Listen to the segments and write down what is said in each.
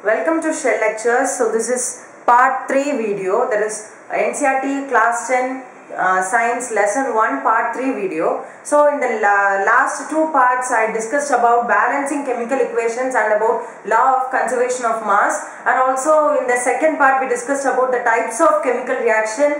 Welcome to Shell Lectures. So this is part 3 video, that is NCERT class 10 science lesson 1 part 3 video. So in the last two parts I discussed about balancing chemical equations and about law of conservation of mass, and also in the second part we discussed about the types of chemical reaction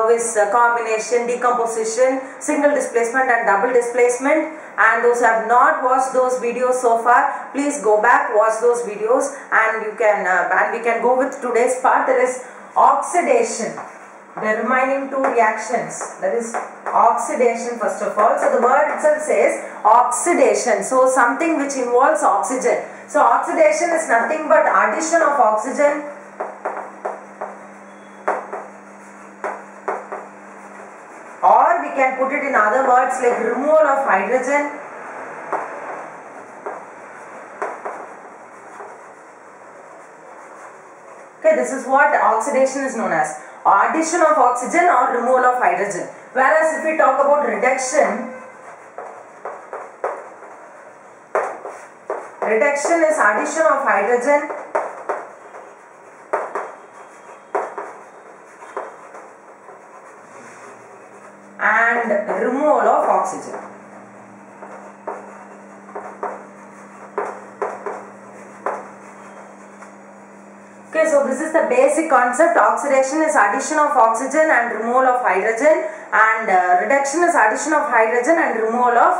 with combination, decomposition, single displacement and double displacement. And those who have not watched those videos so far, please go back, watch those videos, and you can and we can go with today's part, that is oxidation. The remaining two reactions, that is oxidation first of all. So the word itself says oxidation, so something which involves oxygen. So oxidation is nothing but addition of oxygen or we can put it in other words like removal of hydrogen Okay, this is what oxidation is known as, addition of oxygen or removal of hydrogen. Whereas if we talk about reduction, reduction is addition of hydrogen and removal of oxygen. Okay, so this is the basic concept. Oxidation is addition of oxygen and removal of hydrogen, and reduction is addition of hydrogen and removal of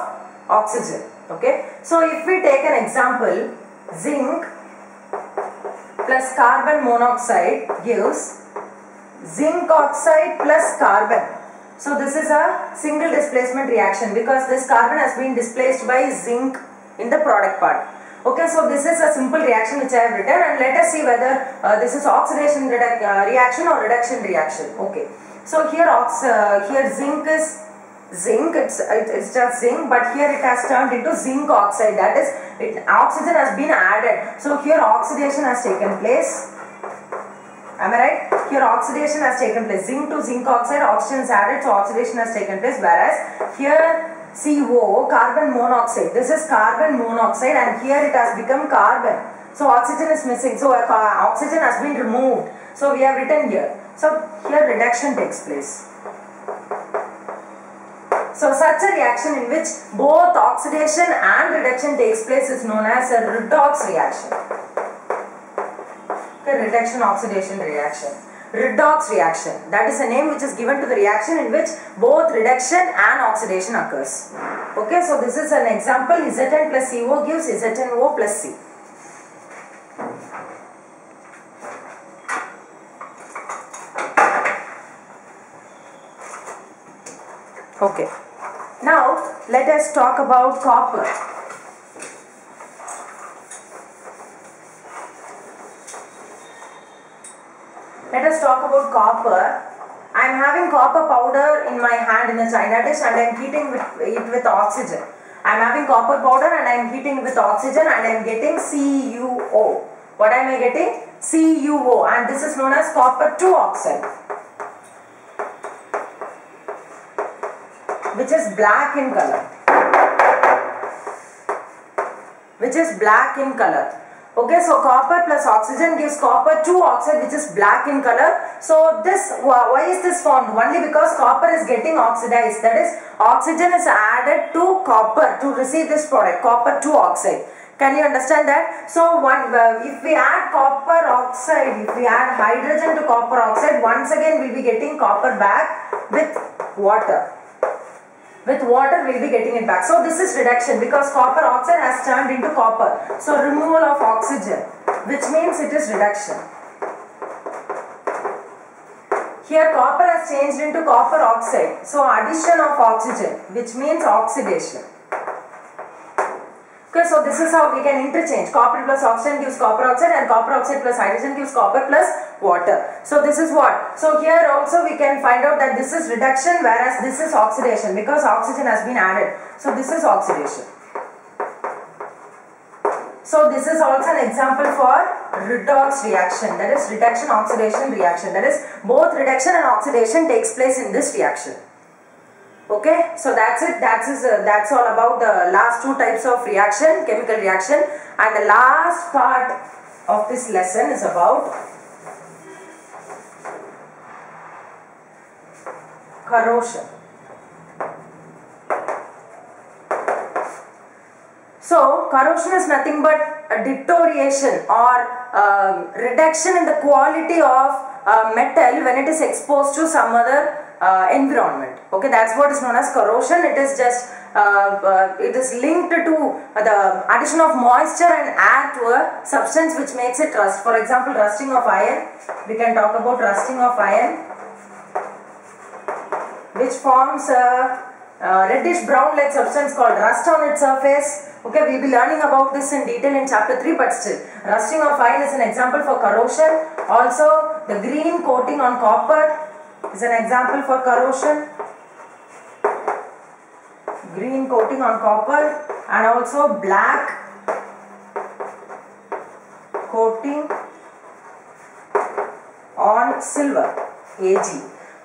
oxygen. Okay, so if we take an example, zinc plus carbon monoxide gives zinc oxide plus carbon. So this is a single displacement reaction because this carbon has been displaced by zinc in the product part. Okay, so this is a simple reaction which I have written, and let us see whether this is oxidation reaction or reduction reaction. Okay, so here zinc is zinc, it's just zinc, but here it has turned into zinc oxide, that is oxygen has been added. So here oxidation has taken place. Am I right? Here oxidation has taken place. Zinc to zinc oxide, oxygen is added, so oxidation has taken place. Whereas here CO, carbon monoxide, this is carbon monoxide, and here it has become carbon. So oxygen is missing. So oxygen has been removed. So we have written here. So here reduction takes place. So such a reaction in which both oxidation and reduction takes place is known as a redox reaction. Reduction oxidation reaction, redox reaction, that is a name which is given to the reaction in which both reduction and oxidation occurs. Okay, so this is an example. Zn plus CO gives ZnO plus C. Okay, now let us talk about copper. Let us talk about copper. I am having copper powder in my hand in a China dish, and I am heating it with oxygen. I am having copper powder and I am heating it with oxygen, and I am getting CuO. What am I getting? CuO, and this is known as copper 2 oxide, which is black in color. Okay, so copper plus oxygen gives copper 2 oxide, which is black in color. So this, why is this formed? Only because copper is getting oxidized, that is oxygen is added to copper to receive this product, copper 2 oxide. Can you understand that? So if we add copper oxide, if we add hydrogen to copper oxide, once again we will be getting copper back with water. With water we will be getting it back. So this is reduction because copper oxide has turned into copper. So removal of oxygen, which means it is reduction. Here copper has changed into copper oxide. So addition of oxygen, which means oxidation. Okay, so this is how we can interchange. Copper plus oxygen gives copper oxide, and copper oxide plus hydrogen gives copper plus water. So this is what? So here also we can find out that this is reduction, whereas this is oxidation because oxygen has been added. So this is oxidation. So this is also an example for redox reaction, that is reduction oxidation reaction, that is both reduction and oxidation takes place in this reaction. Okay, so that's it. That's all about the last two types of reaction, chemical reaction, and the last part of this lesson is about corrosion. So corrosion is nothing but a deterioration or reduction in the quality of metal when it is exposed to some other environment. Okay, that's what is known as corrosion. It is just it is linked to the addition of moisture and air to a substance which makes it rust. For example, rusting of iron. We can talk about rusting of iron, which forms a reddish brown like substance called rust on its surface. Okay, we will be learning about this in detail in chapter 3, but still, rusting of iron is an example for corrosion. Also, the green coating on copper is an example for corrosion. Green coating on copper, and also black coating on silver, Ag.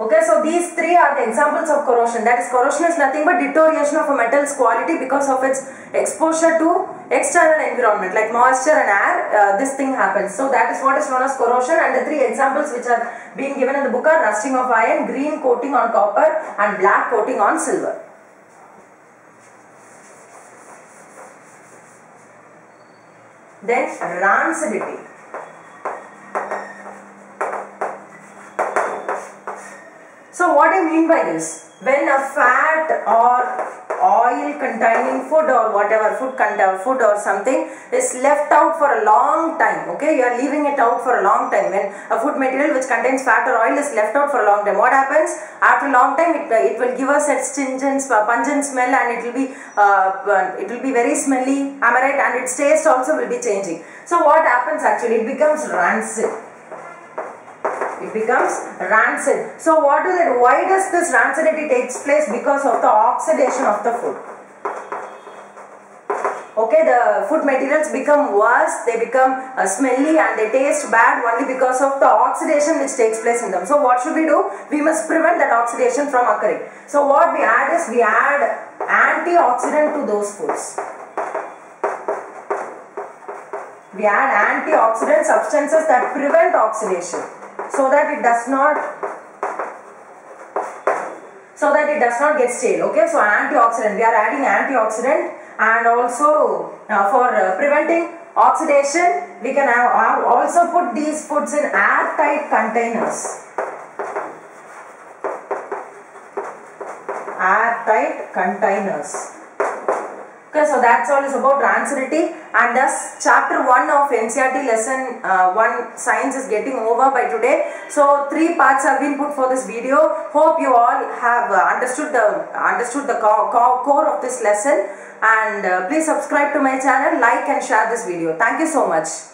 Okay, so these three are the examples of corrosion. That is, corrosion is nothing but deterioration of a metal's quality because of its exposure to external environment like moisture and air. This thing happens. So that is what is known as corrosion, and the three examples which are being given in the book are rusting of iron, green coating on copper, and black coating on silver. Then rancidity. So what do you mean by this? When a fat or oil containing food or whatever, food or something is left out for a long time, okay, you are leaving it out for a long time. When a food material which contains fat or oil is left out for a long time, what happens? After a long time, it will give us a stringent, pungent smell, and it will be very smelly, am I right? And its taste also will be changing. So what happens actually? It becomes rancid. It becomes rancid. So why does this rancidity takes place? Because of the oxidation of the food. Okay, the food materials become worse, they become smelly, and they taste bad only because of the oxidation which takes place in them. So what should we do? We must prevent that oxidation from occurring. So what we add is, we add antioxidant to those foods. We add antioxidant substances that prevent oxidation, so that it does not get stale. Okay, so antioxidant, we are adding antioxidant, and also for preventing oxidation, we can also put these foods in airtight containers. Airtight containers. Okay, so that's all is about rancidity, and thus chapter 1 of NCERT lesson 1 science is getting over by today. So 3 parts have been put for this video. Hope you all have understood the core of this lesson, and please subscribe to my channel, like and share this video. Thank you so much.